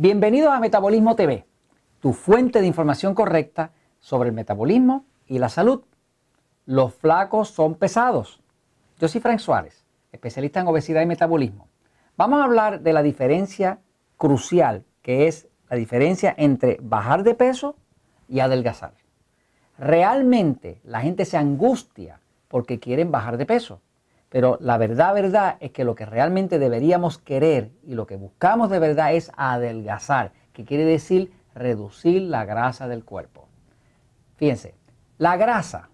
Bienvenidos a Metabolismo TV, tu fuente de información correcta sobre el metabolismo y la salud. Los flacos son pesados. Yo soy Frank Suárez, especialista en obesidad y metabolismo. Vamos a hablar de la diferencia crucial, que es la diferencia entre bajar de peso y adelgazar. Realmente la gente se angustia porque quieren bajar de peso. Pero la verdad es que lo que realmente deberíamos querer y lo que buscamos de verdad es adelgazar, que quiere decir reducir la grasa del cuerpo. Fíjense, la grasa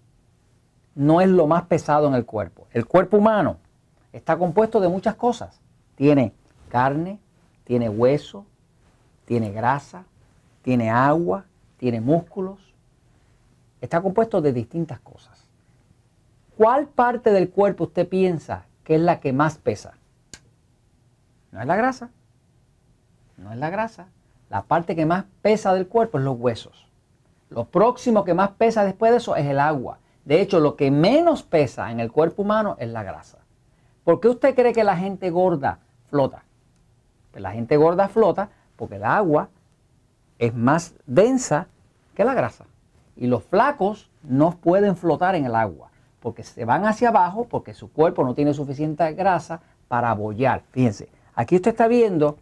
no es lo más pesado en el cuerpo. El cuerpo humano está compuesto de muchas cosas. Tiene carne, tiene hueso, tiene grasa, tiene agua, tiene músculos. Está compuesto de distintas cosas. ¿Cuál parte del cuerpo usted piensa que es la que más pesa? No es la grasa. No es la grasa. La parte que más pesa del cuerpo es los huesos. Lo próximo que más pesa después de eso es el agua. De hecho, lo que menos pesa en el cuerpo humano es la grasa. ¿Por qué usted cree que la gente gorda flota? Pues la gente gorda flota porque el agua es más densa que la grasa. Y los flacos no pueden flotar en el agua, porque se van hacia abajo, porque su cuerpo no tiene suficiente grasa para bollar. Fíjense, aquí usted está viendo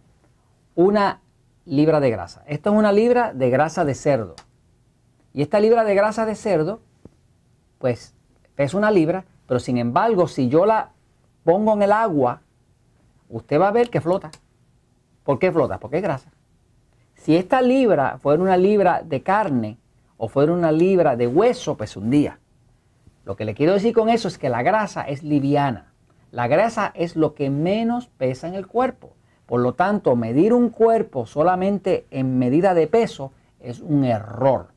una libra de grasa. Esto es una libra de grasa de cerdo. Y esta libra de grasa de cerdo, pues pesa una libra, pero sin embargo, si yo la pongo en el agua, usted va a ver que flota. ¿Por qué flota? Porque es grasa. Si esta libra fuera una libra de carne o fuera una libra de hueso, pues un día. Lo que le quiero decir con eso es que la grasa es liviana. La grasa es lo que menos pesa en el cuerpo. Por lo tanto, medir un cuerpo solamente en medida de peso es un error.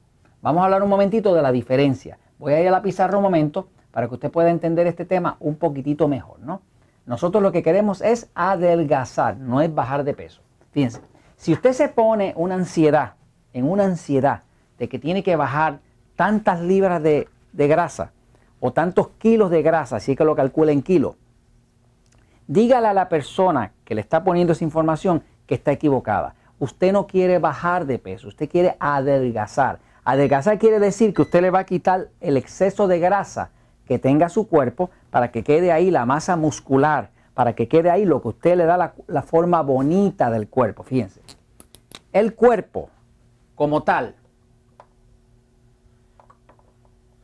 Vamos a hablar un momentito de la diferencia. Voy a ir a la pizarra un momento para que usted pueda entender este tema un poquitito mejor, ¿no? Nosotros lo que queremos es adelgazar, no es bajar de peso. Fíjense, si usted se pone una ansiedad de que tiene que bajar tantas libras de grasa, o tantos kilos de grasa, así que lo calcula en kilos, dígale a la persona que le está poniendo esa información que está equivocada. Usted no quiere bajar de peso, usted quiere adelgazar. Adelgazar quiere decir que usted le va a quitar el exceso de grasa que tenga su cuerpo para que quede ahí la masa muscular, para que quede ahí lo que usted le da la forma bonita del cuerpo. Fíjense, el cuerpo como tal,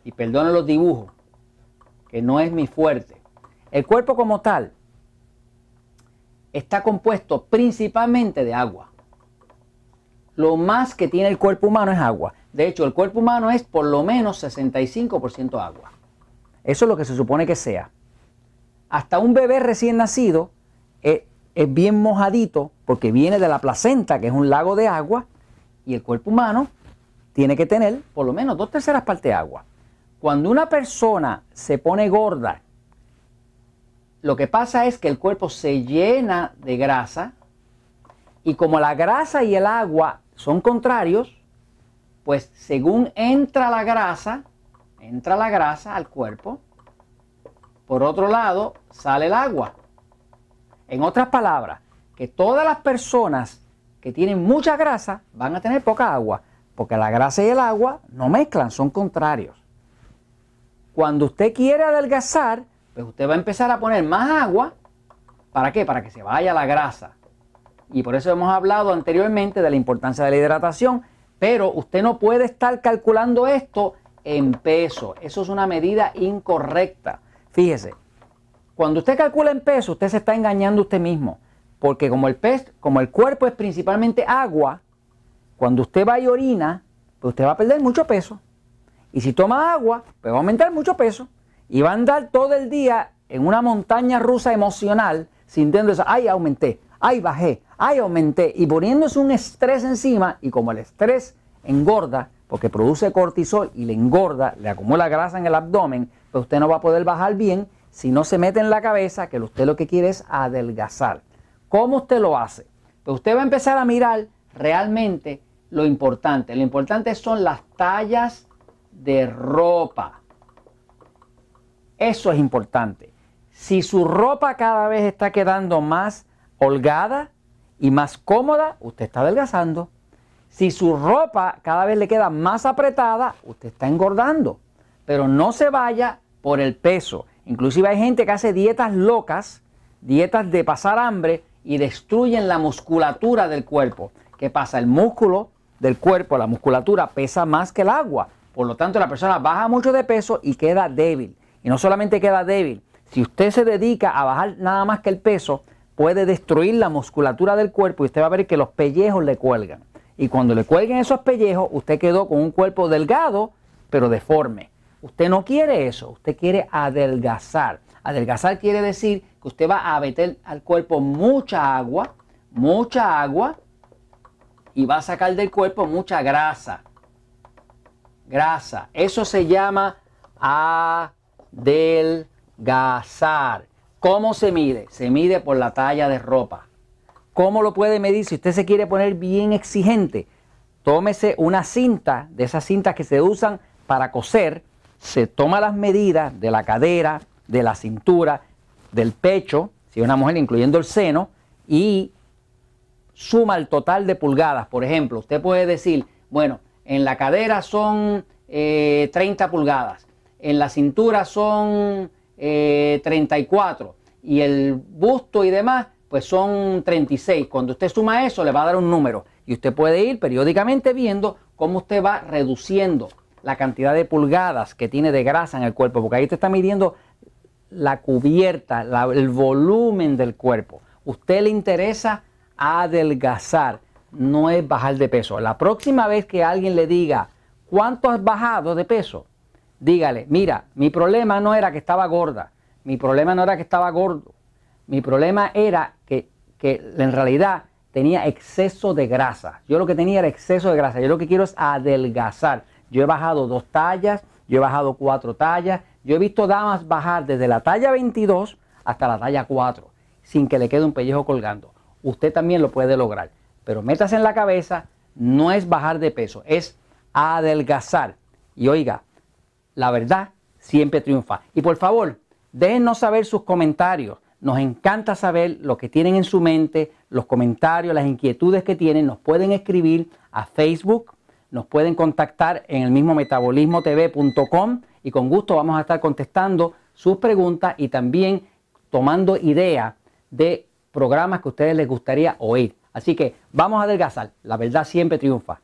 y perdonen los dibujos, que no es mi fuerte. El cuerpo como tal está compuesto principalmente de agua. Lo más que tiene el cuerpo humano es agua. De hecho, el cuerpo humano es por lo menos 65% agua. Eso es lo que se supone que sea. Hasta un bebé recién nacido es bien mojadito porque viene de la placenta, que es un lago de agua, y el cuerpo humano tiene que tener por lo menos 2/3 partes de agua. Cuando una persona se pone gorda, lo que pasa es que el cuerpo se llena de grasa y como la grasa y el agua son contrarios, pues según entra la grasa al cuerpo, por otro lado sale el agua. En otras palabras, que todas las personas que tienen mucha grasa van a tener poca agua, porque la grasa y el agua no mezclan, son contrarios. Cuando usted quiere adelgazar, pues usted va a empezar a poner más agua. ¿Para qué? Para que se vaya la grasa. Y por eso hemos hablado anteriormente de la importancia de la hidratación. Pero usted no puede estar calculando esto en peso. Eso es una medida incorrecta. Fíjese, cuando usted calcula en peso, usted se está engañando a usted mismo. Porque como el cuerpo es principalmente agua, cuando usted va y orina, pues usted va a perder mucho peso. Y si toma agua, pues va a aumentar mucho peso. Y va a andar todo el día en una montaña rusa emocional, sintiéndose, ay, aumenté, ay, bajé, ay, aumenté. Y poniéndose un estrés encima. Y como el estrés engorda, porque produce cortisol y le engorda, le acumula grasa en el abdomen, pues usted no va a poder bajar bien si no se mete en la cabeza que usted lo que quiere es adelgazar. ¿Cómo usted lo hace? Pues usted va a empezar a mirar realmente lo importante. Lo importante son las tallas de ropa. Eso es importante. Si su ropa cada vez está quedando más holgada y más cómoda, usted está adelgazando. Si su ropa cada vez le queda más apretada, usted está engordando. Pero no se vaya por el peso. Inclusive hay gente que hace dietas locas, dietas de pasar hambre y destruyen la musculatura del cuerpo. ¿Qué pasa? El músculo del cuerpo, la musculatura, pesa más que el agua. Por lo tanto, la persona baja mucho de peso y queda débil. Y no solamente queda débil, si usted se dedica a bajar nada más que el peso, puede destruir la musculatura del cuerpo y usted va a ver que los pellejos le cuelgan. Y cuando le cuelguen esos pellejos, usted quedó con un cuerpo delgado, pero deforme. Usted no quiere eso, usted quiere adelgazar. Adelgazar quiere decir que usted va a meter al cuerpo mucha agua, y va a sacar del cuerpo mucha grasa. Grasa. Eso se llama adelgazar. ¿Cómo se mide? Se mide por la talla de ropa. ¿Cómo lo puede medir? Si usted se quiere poner bien exigente, tómese una cinta, de esas cintas que se usan para coser, se toma las medidas de la cadera, de la cintura, del pecho, si es una mujer incluyendo el seno, y suma el total de pulgadas. Por ejemplo, usted puede decir, bueno, en la cadera son 30 pulgadas, en la cintura son 34 y el busto y demás pues son 36. Cuando usted suma eso le va a dar un número y usted puede ir periódicamente viendo cómo usted va reduciendo la cantidad de pulgadas que tiene de grasa en el cuerpo, porque ahí te está midiendo la cubierta, el volumen del cuerpo. Usted le interesa adelgazar, no es bajar de peso. La próxima vez que alguien le diga ¿cuánto has bajado de peso? Dígale, mira, mi problema no era que estaba gorda, mi problema no era que estaba gordo, mi problema era que en realidad tenía exceso de grasa. Yo lo que tenía era exceso de grasa, yo lo que quiero es adelgazar. Yo he bajado 2 tallas, yo he bajado 4 tallas, yo he visto damas bajar desde la talla 22 hasta la talla 4, sin que le quede un pellejo colgando. Usted también lo puede lograr, pero métase en la cabeza, no es bajar de peso, es adelgazar. Y oiga, la verdad siempre triunfa. Y por favor, déjennos saber sus comentarios. Nos encanta saber lo que tienen en su mente, los comentarios, las inquietudes que tienen. Nos pueden escribir a Facebook, nos pueden contactar en el mismo metabolismotv.com y con gusto vamos a estar contestando sus preguntas y también tomando ideas de programas que a ustedes les gustaría oír. Así que vamos a adelgazar. La verdad siempre triunfa.